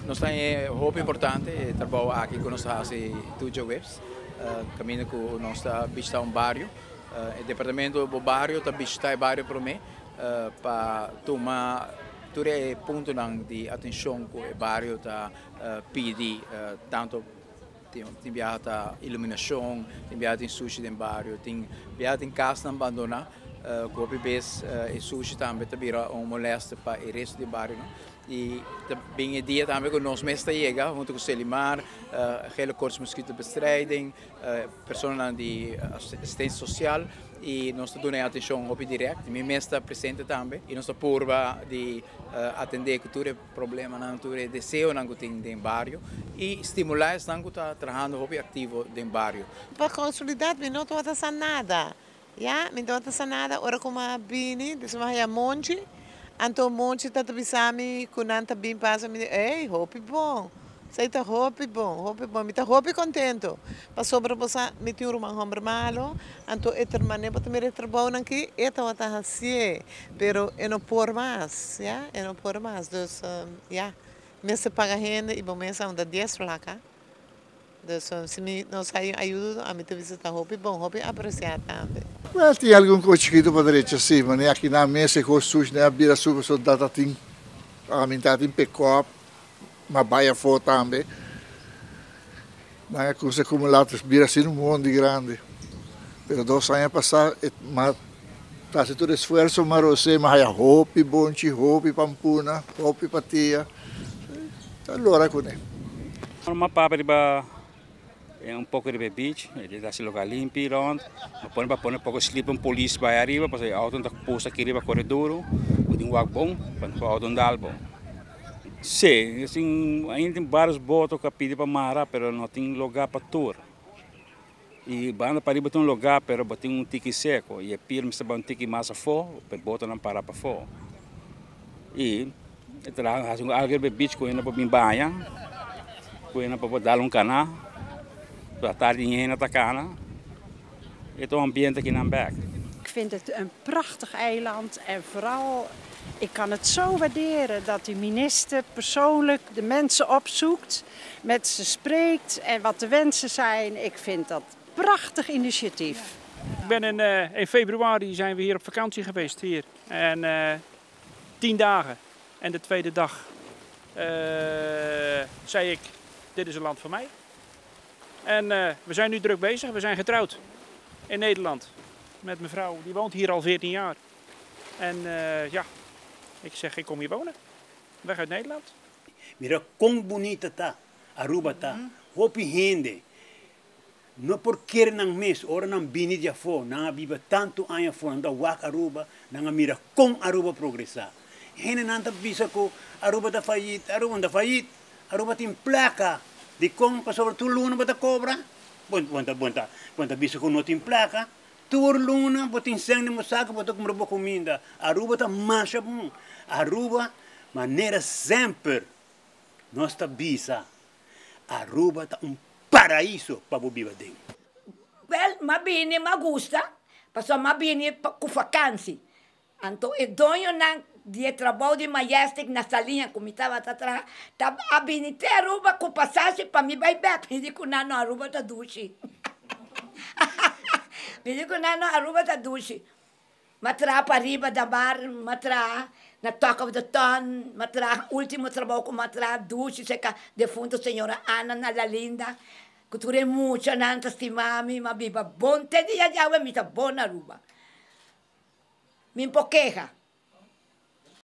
nós temos roupa importante, trabalho aqui com nós assim, tudo webs, caminho com nós visitar bairro, o departamento do bairro está visitar o bairro para mim, para tomar todo ponto de atenção que o bairro está pedindo, tanto tem viaja iluminação, tem viaja em sushi no bairro, tem viaja em casa abandonada, que vez e sushi também vira molesta para o resto do bairro. E também é dia também que nós mesmos chega, junto com o Selimar, hele curso mosquitobestrijding, pessoas de assistência social e nós damos atenção ao direto. Minha mesma está presente também e nós purva de atender todo problema, todo desejo que tem no bairro e estimular esse que está trabalhando ativo no bairro. Para consolidar, não estou a nada. Ja, não estou a nada. Ora como a bini, desmaia monte. Anto monte tá bisami kunanta bim passa me ei hope bom sei tá hope bom me tá hope contento pa sobre você me tem uma homem malo anto etermane para me retrabalhar aqui eta wata hasie pero eu não por mais ja eu não por mais dus ja me paga renda e bom mês anda 10 placa dus se me não sai ajuda a me te visitar hope bom hope apreciar também. Tinha algum cochiquito para direita sim, mas nem aqui na mesa com sushi nem a bira super soldata tem a minha tem pick-up, uma baia fora também. Não é coisa acumulada, bira assim muito grande. Pero 2 anos passados, mas tá se todo esforço, mas você mas há roupa, bonchi, roupa, pampuna, roupa, patia. Allora com ele. Uma páprica é pouco de beach, ele dá se lugar limpo, rond, põe um pouco slip polícia para arriba, para o auto está posto aqui no corredor, o dinho bom, para o auto andar bom. Sim, assim, ainda tem vários botos que pedem para mara, mas não tem lugar para tour. E banda para arriba tem lugar, mas tem tique seco, e é piro, mas tem tique massa fora, para botar não parar para fora. E traz alguém de beach com ele para vir banhar, com ele para dar canal. De tarde in het Takana. Het ambiente in Amberg. Ik vind het een prachtig eiland en vooral, ik kan het zo waarderen dat de minister persoonlijk de mensen opzoekt, met ze spreekt en wat de wensen zijn. Ik vind dat een prachtig initiatief. In februari zijn we hier op vakantie geweest hier. En 10 dagen. En de tweede dag zei ik, dit is een land voor mij. En we zijn nu druk bezig. We zijn getrouwd in Nederland met mijn vrouw. Die woont hier al 14 jaar. En ja, ik zeg, ik kom hier wonen. Weg uit Nederland. Mira quão bonita tá, Aruba tá. Hopi gente. Não porque nang mes, ora nang bini dia fo, nang biba tanto anya fo, nang wak Aruba, nang mira com Aruba progressar. Hene nanta bisa ko Aruba da fayit, Aruba tem placa. De com para sobre tu luna bota cobra, bonta bisa com não tem placa, tu luna bota em sangue no saco bota com boa comida, Aruba tá mancha bom, Aruba maneira sempre nossa bisa, Aruba tá paraíso para viver dentro. Well, mabini magusta, passo mabini com vacancy, então é dono na dia trabalho de Majestic na salinha, como estava atrás, estava a vir Aruba com passagem para me back. Me digo, não, Aruba está duche. Me digo, não, Aruba está duche. Matra para arriba da bar, matra na Talk of the Town, matra último trabalho com matra duche, seca defunto senhora Ana na La Linda. Cultura muito, nanta estimami, ma biba bom, te dia já me tá bom Aruba. Me empoqueja.